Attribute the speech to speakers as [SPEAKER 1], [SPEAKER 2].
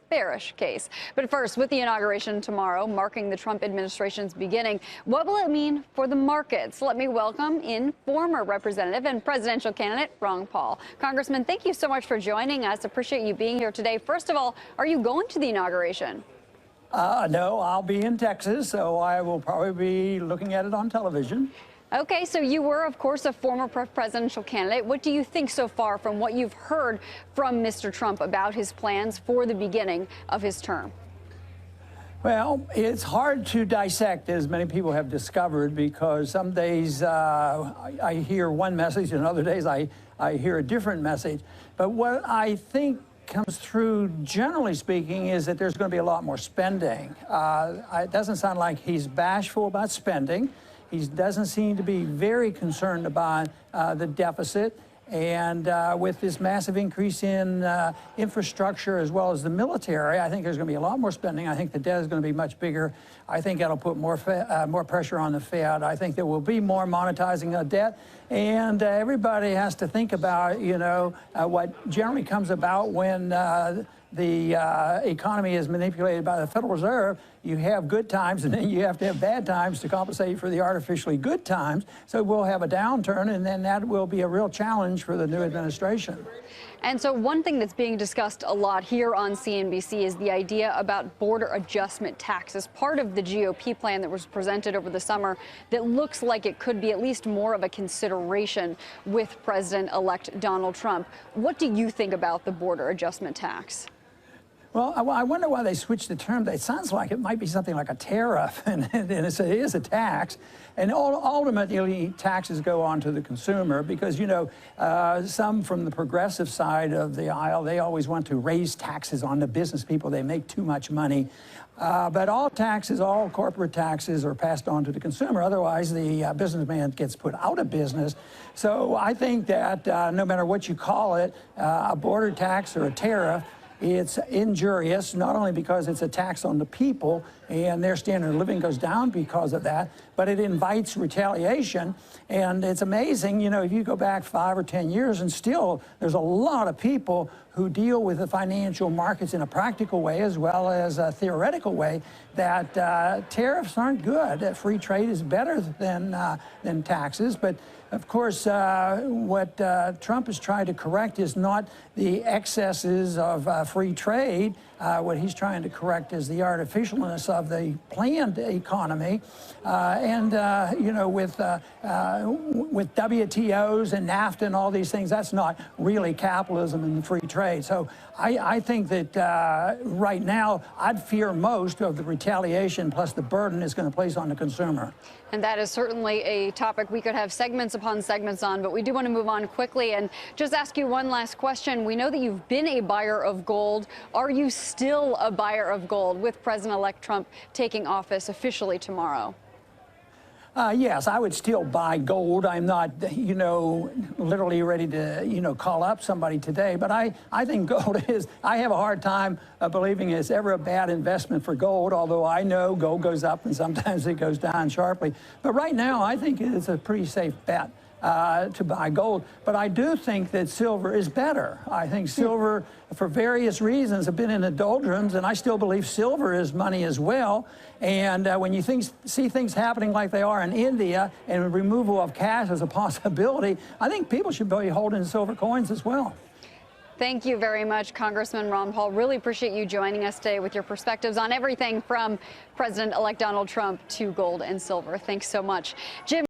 [SPEAKER 1] bearish case. But first, with the inauguration tomorrow marking the Trump administration's beginning, what will it mean for the markets? Let me welcome in former representative and presidential candidate Ron Paul. Congressman, thank you so much for joining us. Appreciate you being here today. First of all, are you going to the inauguration?
[SPEAKER 2] No, I'll be in Texas, so I will probably be looking at it on television.
[SPEAKER 1] Okay, so you were, of course, a former presidential candidate. What do you think so far from what you've heard from Mr. Trump about his plans for the beginning of his term?
[SPEAKER 2] Well, it's hard to dissect, as many people have discovered, because some days I hear one message and other days I hear a different message. But what I think comes through, generally speaking, is that there's going to be a lot more spending. It doesn't sound like he's bashful about spending. He doesn't seem to be very concerned about the deficit. And with this massive increase in infrastructure as well as the military, I think there's going to be a lot more spending. I think the debt is going to be much bigger. I think that'll put more pressure on the Fed. I think there will be more monetizing of debt. And everybody has to think about, what generally comes about when the economy is manipulated by the Federal Reserve. You have good times, and then you have to have bad times to compensate for the artificially good times. So we'll have a downturn, and then that will be a real challenge for the new administration.
[SPEAKER 1] And so one thing that's being discussed a lot here on CNBC is the idea about border adjustment tax as part of the GOP plan that was presented over the summer that looks like it could be at least more of a consideration with President-elect Donald Trump. What do you think about the border adjustment tax?
[SPEAKER 2] Well, I wonder why they switched the term. It sounds like it might be something like a tariff, and it is a tax. And ultimately, taxes go on to the consumer because, some from the progressive side of the aisle, they always want to raise taxes on the business people. They make too much money. But all taxes, all corporate taxes are passed on to the consumer. Otherwise, the businessman gets put out of business. So I think that no matter what you call it, a border tax or a tariff, it's injurious, not only because it's a tax on the people and their standard of living goes down because of that, but it invites retaliation. And it's amazing, if you go back 5 or 10 years, and still there's a lot of people who deal with the financial markets in a practical way as well as a theoretical way, that tariffs aren't good. That free trade is better than taxes. But of course, what Trump has tried to correct is not the excesses of free trade. What he's trying to correct is the artificialness of the planned economy. With WTOs and NAFTA and all these things, that's not really capitalism and free trade. So I think that right now, I'd fear most of the retaliation plus the burden is going to place on the consumer.
[SPEAKER 1] And that is certainly a topic we could have segments upon segments on, but we do want to move on quickly and just ask you one last question. We know that you've been a buyer of gold. Are you still a buyer of gold with President-elect Trump taking office officially tomorrow?
[SPEAKER 2] Yes, I would still buy gold. I'm not, literally ready to, call up somebody today. But I think gold I have a hard time believing it's ever a bad investment for gold, although I know gold goes up and sometimes it goes down sharply. But right now, I think it's a pretty safe bet to buy gold. But I do think that silver is better. I think silver, for various reasons, have been in the doldrums, and I still believe silver is money as well. And when you see things happening like they are in India and removal of cash as a possibility, I think people should be holding silver coins as well.
[SPEAKER 1] Thank you very much, Congressman Ron Paul. Really appreciate you joining us today with your perspectives on everything from President-elect Donald Trump to gold and silver. Thanks so much. Jim.